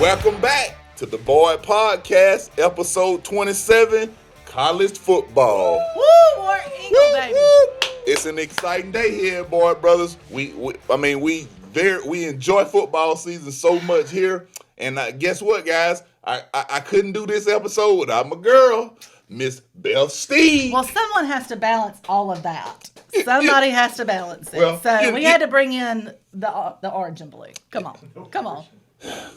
Welcome back to the Boy Podcast, episode 27, college football. Woo, War Eagle, baby. It's an exciting day here, boy brothers. We enjoy football season so much here, and guess what, guys? I couldn't do this episode without my girl, Miss Beth Steed. Well, someone has to balance all of that. Somebody has to balance it. Well, we had to bring in the orange and blue. Come on.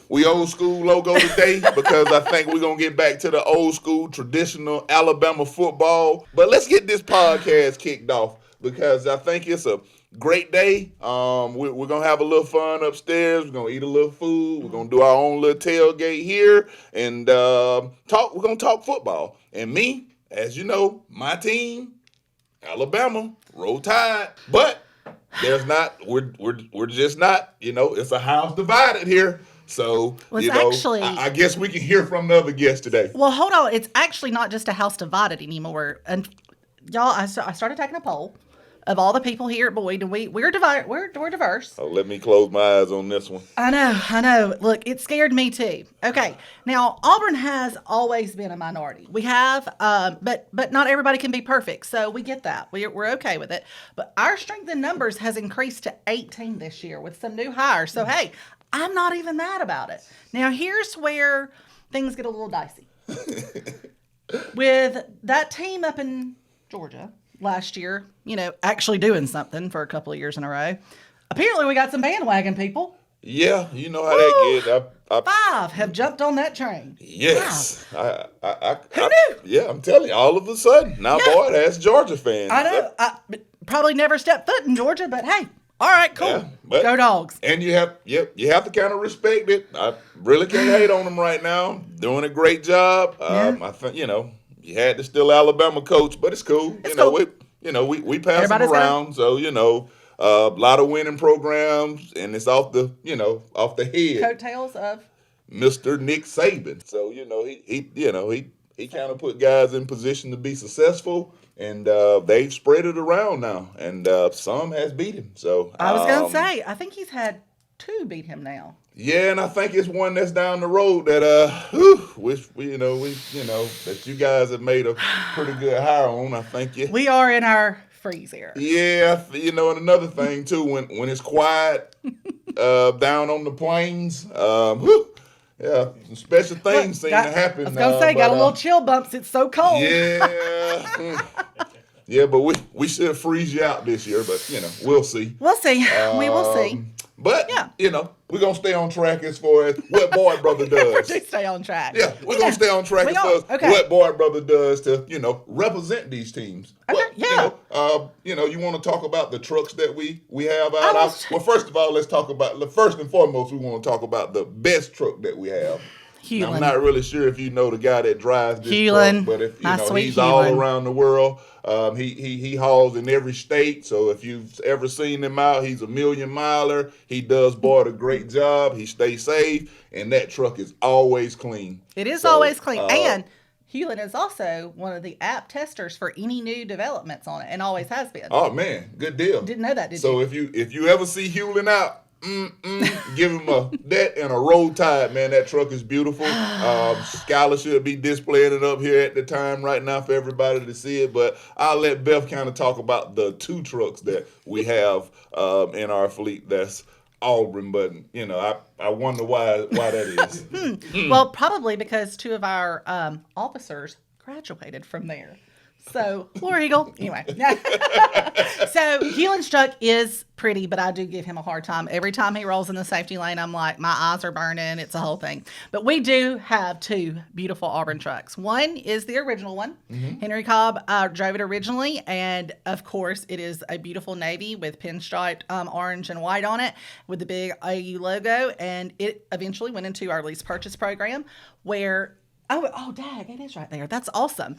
We old school logo today because I think we're going to get back to the old school traditional Alabama football. But let's get this podcast kicked off because I think it's a great day. We're going to have a little fun upstairs. We're going to eat a little food. We're going to do our own little tailgate here and talk. We're going to talk football. And me, as you know, my team, Alabama, Roll Tide. But there's not, we're just not, it's a house divided here. So, I guess we can hear from the other guests today. Well, hold on. It's actually not just a house divided anymore. And y'all, I started taking a poll of all the people here at Boyd, and we're diverse. Oh, let me close my eyes on this one. I know. Look, it scared me too. Okay, now Auburn has always been a minority. We have, but not everybody can be perfect, so we get that. We're okay with it. But our strength in numbers has increased to 18 this year with some new hires. So hey, I'm not even mad about it. Now here's where things get a little dicey. With that team up in Georgia last year, actually doing something for a couple of years in a row. Apparently, we got some bandwagon people. Yeah, you know how that gets. Five have jumped on that train. Yes. Who knew? Yeah, I'm telling you, all of a sudden, now Boyd has Georgia fans. I know. I probably never stepped foot in Georgia, but hey, all right, cool. Yeah, go Dogs. And you have to kind of respect it. I really can't hate on them right now. Doing a great job. I think, you had to still Alabama coach, but it's cool. We pass them around. So, a lot of winning programs, and it's off the head. Coattails of Mr. Nick Saban. So, he kind of put guys in position to be successful, and they've spread it around now, and some has beat him. So I was going to say, I think he's had 2 beat him now. Yeah, and I think it's one that's down the road that that you guys have made a pretty good hire on. I think we are in our freeze era. Yeah, and another thing too, when it's quiet down on the plains, some special things seem to happen. I was gonna say, got a little chill bumps. It's so cold. Yeah. Yeah, but we should freeze you out this year, but we'll see. We'll see. We will see. But we're gonna stay on track as far as what Boyd Brother does. We do stay on track. Yeah, we're gonna stay on track as far as what Boyd Brother does to represent these teams. Okay, you want to talk about the trucks that we have out. Well, first of all, let's talk about first and foremost. We want to talk about the best truck that we have. Hewlin. I'm not really sure if you know the guy that drives this Hewlin. truck, but if he's Hewlin. all around the world. He hauls in every state. So if you've ever seen him out, he's a 1,000,000-miler. He does a great job. He stays safe, and that truck is always clean. It is always clean, and Hewlin is also one of the app testers for any new developments on it, and always has been. Oh man, good deal. Didn't know that, did you? So if you ever see Hewlin out, give him that and a Roll Tide, man. That truck is beautiful. Skyelar should be displaying it up here at the time right now for everybody to see it. But I'll let Beth kind of talk about the 2 trucks that we have in our fleet. That's Auburn, but I wonder why that is. Well, probably because 2 of our officers graduated from there. So, War Eagle. Anyway. So, Hewlin's truck is pretty, but I do give him a hard time. Every time he rolls in the safety lane, I'm like, my eyes are burning. It's a whole thing. But we do have 2 beautiful Auburn trucks. One is the original one. Mm-hmm. Henry Cobb drove it originally, and of course, it is a beautiful navy with pinstriped orange and white on it with the big AU logo, and it eventually went into our lease purchase program where Oh, dag, it is right there. That's awesome.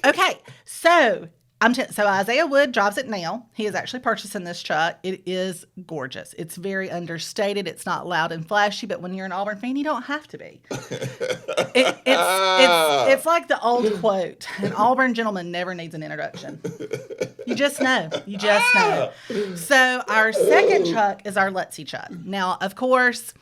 Okay, so Isaiah Wood drives it now. He is actually purchasing this truck. It is gorgeous. It's very understated. It's not loud and flashy, but when you're an Auburn fan, you don't have to be. It's like the old quote: an Auburn gentleman never needs an introduction. You just know. So our second truck is our Lutzy truck. Now, of course,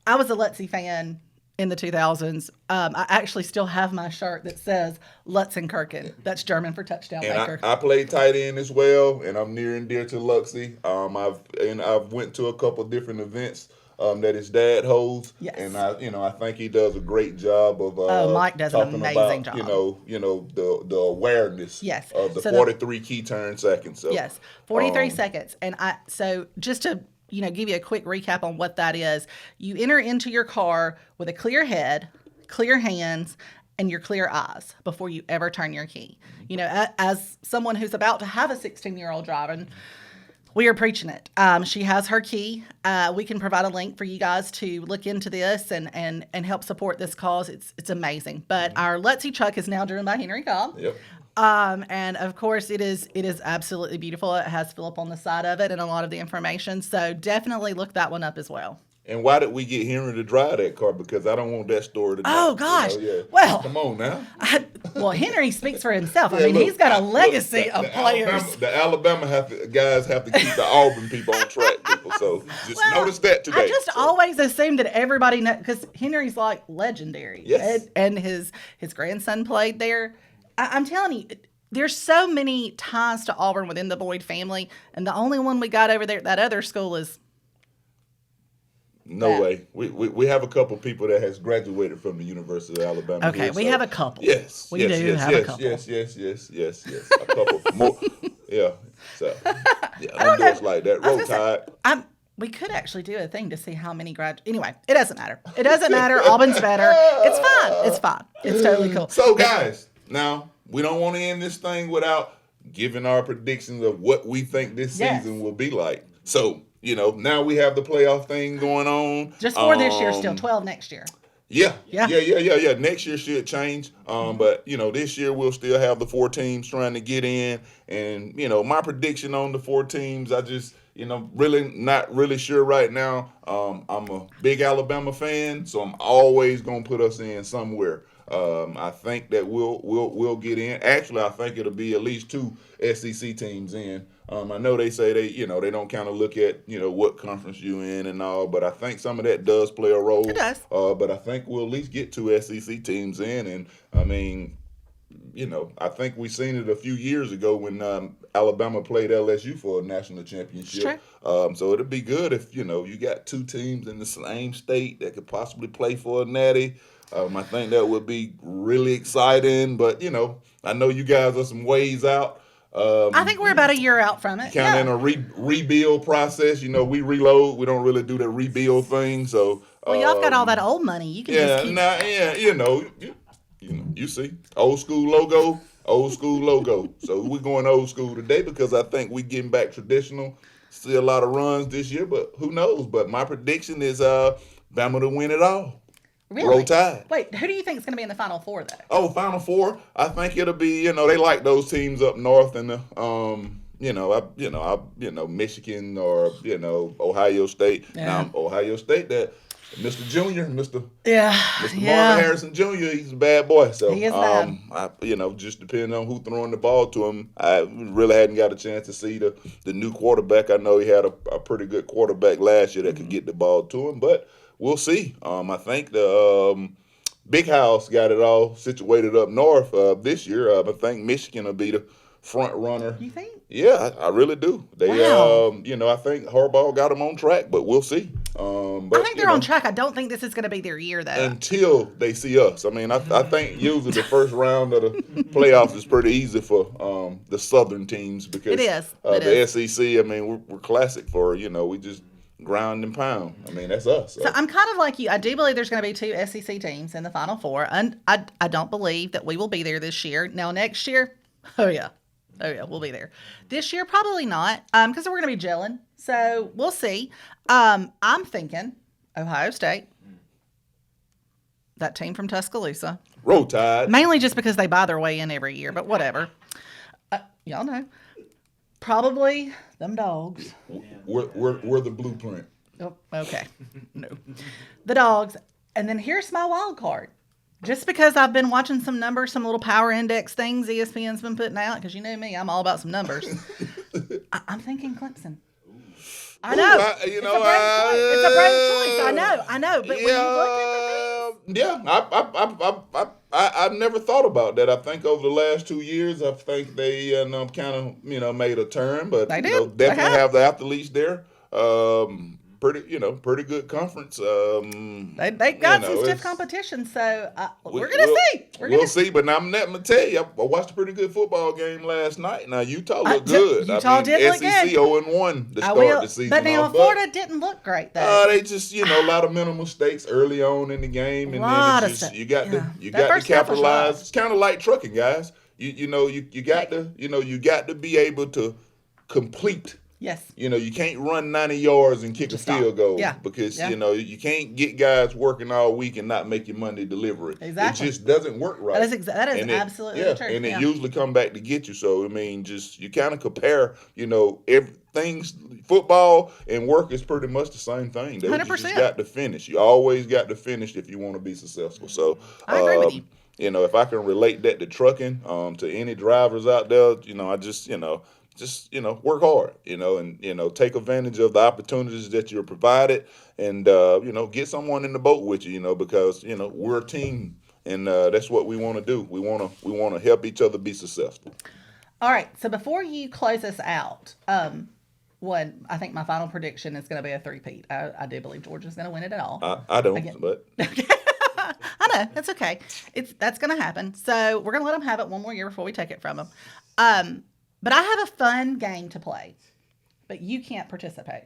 I was a Lutzy fan in the 2000s. I actually still have my shirt that says Lutzenkirchen. That's German for touchdown And maker. I played tight end as well, and I'm near and dear to Luxie. I've went to a couple different events that his dad holds, Yes. and I think he does a great job of Mike does an talking amazing about job. the awareness Yes. of the So 43 key turn seconds. So, Yes, 43 seconds. And so just to give you a quick recap on what that is, you enter into your car with a clear head, clear hands, and your clear eyes before you ever turn your key. As someone who's about to have a 16-year-old driving, we are preaching it. She has her key. We can provide a link for you guys to look into this and help support this cause. It's amazing. But our Lutzy truck is now driven by Henry Cobb. Yep. And of course it is absolutely beautiful. It has Philip on the side of it and a lot of the information. So definitely look that one up as well. And why did we get Henry to drive that car? Because I don't want that story to. Oh gosh. Yeah. Well, come on now. Henry speaks for himself. I Yeah, mean, look, he's got a legacy of players. The Alabama guys have to keep the Auburn people on track, people. So just notice that today. I just always assumed that everybody knows, because Henry's like legendary. Yes. And his grandson played there. I'm telling you, there's so many ties to Auburn within the Boyd family, and the only one we got over there at that other school is. No way. We have a couple people that has graduated from the University of Alabama. Okay, we have a couple. Yes. We do have a couple. Yes. A couple more. Yeah. So don't do us like that. Roll Tide. We could actually do a thing to see how many Anyway, it doesn't matter. It doesn't matter. Auburn's better. It's fine. It's fine. It's totally cool. So guys, now we don't want to end this thing without giving our predictions of what we think this season will be like. So, now we have the playoff thing going on. Just 4 this year, still 12 next year. Yeah. Next year should change. But this year we'll still have the 4 teams trying to get in. And, my prediction on the 4 teams, I just, really not really sure right now. I'm a big Alabama fan, so I'm always gonna put us in somewhere. I think that we'll get in. Actually, I think it'll be at least 2 SEC teams in. I know they say they don't kind of look at, what conference you in and all, but I think some of that does play a role. It does. But I think we'll at least get 2 SEC teams in. And, I mean, I think we seen it a few years ago when Alabama played LSU for a national championship. So it'd be good if, you got 2 teams in the same state that could possibly play for a natty. I think that would be really exciting. But, I know you guys are some ways out. I think we're about a year out from it. Kind of in a rebuild process. We reload. We don't really do the rebuild thing. So y'all got all that old money. You can just keep. You see, old school logo. So we're going old school today because I think we're getting back traditional. Still a lot of runs this year, but who knows? But my prediction is Bama to win it all. Really? Roll Tide. Wait, who do you think is going to be in the Final Four, though? Oh, Final Four. I think it'll be, they like those teams up north and Michigan or Ohio State. Yeah. Now Ohio State, that Mr. Junior, Mr. Yeah. Marvin Harrison Jr. He's a bad boy. So he is bad. Just depending on who throwing the ball to him, I really hadn't got a chance to see the new quarterback. I know he had a pretty good quarterback last year that could get the ball to him, but we'll see. I think the Big House got it all situated up north this year. I think Michigan will be the front runner. You think? Yeah, I really do. They, wow. I think Harbaugh got them on track, but we'll see. But, I think they're on track. I don't think this is going to be their year, though. Until they see us. I mean, I think usually the first round of the playoffs is pretty easy for the Southern teams because it is. The SEC, I mean, we're classic for, we just ground and pound. I mean, that's us. So I'm kind of like you. I do believe there's going to be 2 SEC teams in the Final Four. And I don't believe that we will be there this year. Now, next year, oh yeah, we'll be there. This year, probably not, because we're going to be gelling. So we'll see. I'm thinking Ohio State, that team from Tuscaloosa. Roll Tide. Mainly just because they buy their way in every year, but whatever. Y'all know. Probably them dogs. We're the blueprint. Oh, okay. No. The dogs. And then here's my wild card. Just because I've been watching some numbers, some little power index things ESPN's been putting out, because you know me, I'm all about some numbers. I'm thinking Clemson. I know. It's a brave choice. I know. But when you look at the things, Yeah, I've never thought about that. I think over the last 2 years, I think they kind of made a turn, but They did. They definitely have. have the athletes there. Pretty good conference. They got some stiff it's competition, so we're gonna we'll see. we'll see. But now I'm gonna tell you, I watched a pretty good football game last night. Now Utah looked good. Utah did look SEC good. 0-1 to I start will, the season but now off, Florida didn't look great though. they just a lot of mental mistakes early on in the game, and then Lot it's of just stuff. you got Yeah. to That first half was capitalize. rough. It's kind of like trucking, guys. You got to be able to complete. Yes. You can't run 90 yards and kick Just a field goal because Yeah. you can't get guys working all week and not make your Monday delivery. Exactly. It just doesn't work right. That is absolutely true. And it Yeah. usually come back to get you. So just you kind of compare, everything's football and work is pretty much the same thing. You 100%. just got to finish. You always got to finish if you want to be successful. So I agree with you. if I can relate that to trucking, to any drivers out there, I just work hard, and take advantage of the opportunities that you're provided, and get someone in the boat with you, because we're a team, and that's what we want to do. We want to help each other be successful. All right. So before you close us out, I think my final prediction is going to be a three-peat. I do believe Georgia's going to win it all. I don't, Again. but I know that's okay. That's going to happen. So we're going to let them have it one more year before we take it from them. But I have a fun game to play, but you can't participate.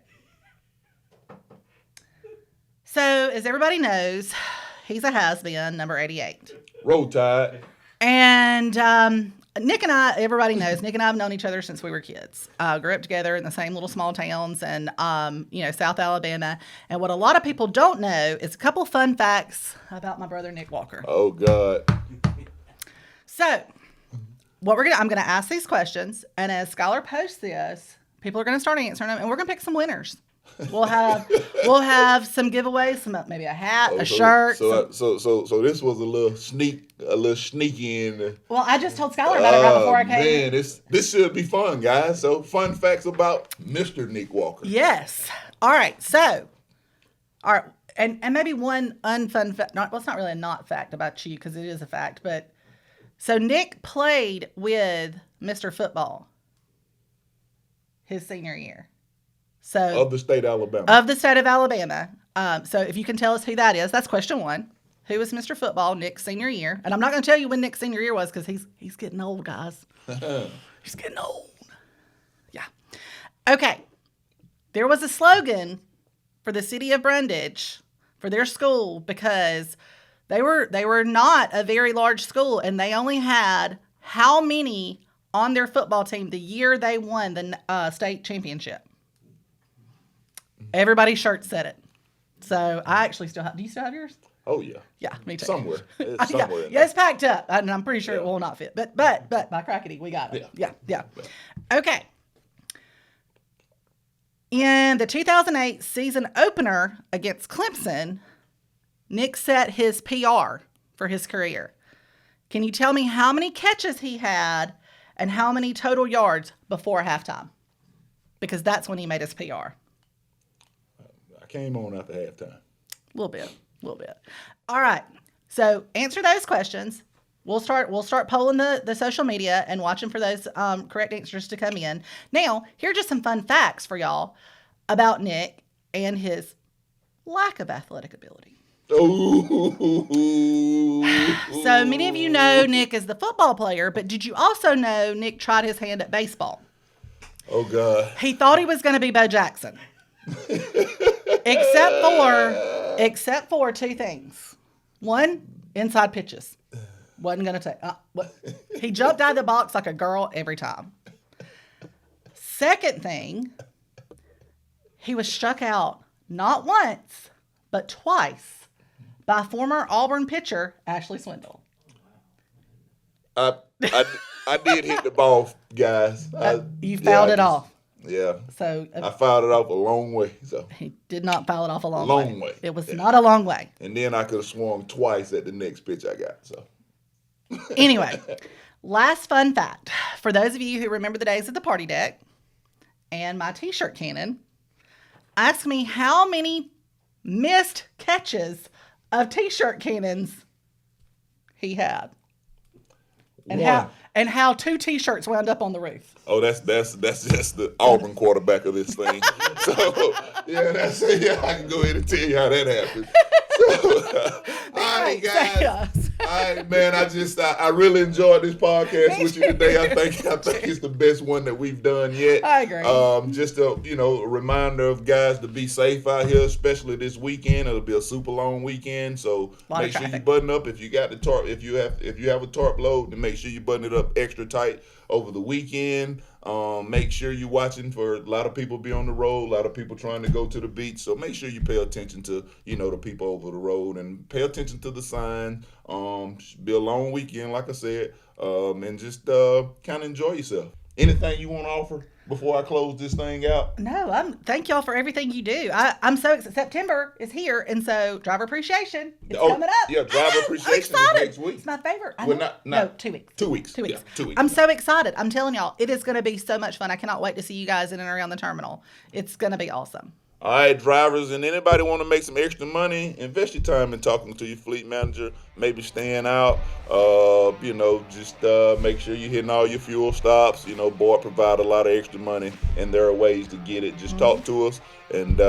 So, as everybody knows, he's a has-been, number 88. Roll Tide. And Nick and I, everybody knows, Nick and I have known each other since we were kids. Grew up together in the same little small towns and, South Alabama. And what a lot of people don't know is a couple fun facts about my brother, Nick Walker. Oh, God. So, I'm gonna ask these questions, and as Skyelar posts this, people are gonna start answering them, and we're gonna pick some winners. We'll have some giveaways, maybe a hat, a shirt. So this was a little sneaky in. Well, I just told Skyelar about it right before I came. Man, this should be fun, guys. So fun facts about Mr. Nick Walker. Yes. All right. So, all right, and maybe one unfun fact. It's not really a not fact about you because it is a fact, but. So Nick played with Mr. Football his senior year. So Of the state of Alabama. Of the state of Alabama. So if you can tell us who that is, that's question one. Who was Mr. Football Nick's senior year? And I'm not going to tell you when Nick's senior year was because he's getting old, guys. He's getting old. Yeah. Okay. There was a slogan for the city of Brundage for their school because they were not a very large school, and they only had how many on their football team the year they won the state championship? Everybody's shirt said it. So I actually still have. Do you still have yours? Oh yeah. Yeah, me too. Somewhere. It's somewhere. Yeah, it's packed up, and I'm pretty sure it will not fit. But by crackety, we got it. Yeah. Okay. In the 2008 season opener against Clemson, Nick set his PR for his career. Can you tell me how many catches he had and how many total yards before halftime? Because that's when he made his PR. I came on after halftime. A little bit. All right. So answer those questions. We'll start polling the social media and watching for those correct answers to come in. Now, here are just some fun facts for y'all about Nick and his lack of athletic ability. Ooh. So many of you know Nick as the football player, but did you also know Nick tried his hand at baseball? Oh, God. He thought he was going to be Bo Jackson. except for two things. One, inside pitches. Wasn't going to take. He jumped out of the box like a girl every time. Second thing, he was struck out not once, but twice by former Auburn pitcher Ashley Swindle. I did hit the ball, guys. You fouled it off. Yeah. So I fouled it off a long way. So he did not foul it off a long way. It was not a long way. And then I could have swung twice at the next pitch I got. So anyway, last fun fact. For those of you who remember the days of the party deck and my t-shirt cannon, ask me how many missed catches of T-shirt cannons he had. And One. how 2 T-shirts wound up on the roof. Oh, that's just the Auburn quarterback of this thing. So yeah, I can go ahead and tell you how that happened. So, all right, guys. All right, man. I really enjoyed this podcast with you today. I think it's the best one that we've done yet. I agree. Just a reminder of guys to be safe out here, especially this weekend. It'll be a super long weekend, so make sure you button up. If you got the tarp, if you have a tarp load, then make sure you button it up extra tight over the weekend. Make sure you're watching for a lot of people be on the road, a lot of people trying to go to the beach. So make sure you pay attention to, the people over the road and pay attention to the sign. Be a long weekend, like I said, and just kind of enjoy yourself. Anything you want to offer before I close this thing out? No, thank y'all for everything you do. I'm so excited. September is here, and so driver appreciation is coming up. Yeah, driver appreciation is next week. It's my favorite. No, 2 weeks. 2 weeks. 2 weeks. Yeah, 2 weeks. I'm so excited. I'm telling y'all, it is going to be so much fun. I cannot wait to see you guys in and around the terminal. It's going to be awesome. All right, drivers, and anybody want to make some extra money, invest your time in talking to your fleet manager, maybe staying out, just make sure you're hitting all your fuel stops. Board provide a lot of extra money, and there are ways to get it. Just talk to us, and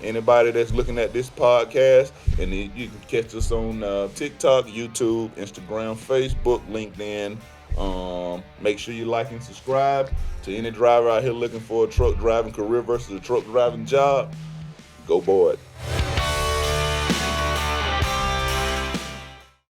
anybody that's looking at this podcast, and you can catch us on TikTok, YouTube, Instagram, Facebook, LinkedIn. Make sure you like and subscribe. To any driver out here looking for a truck driving career versus a truck driving job, go board.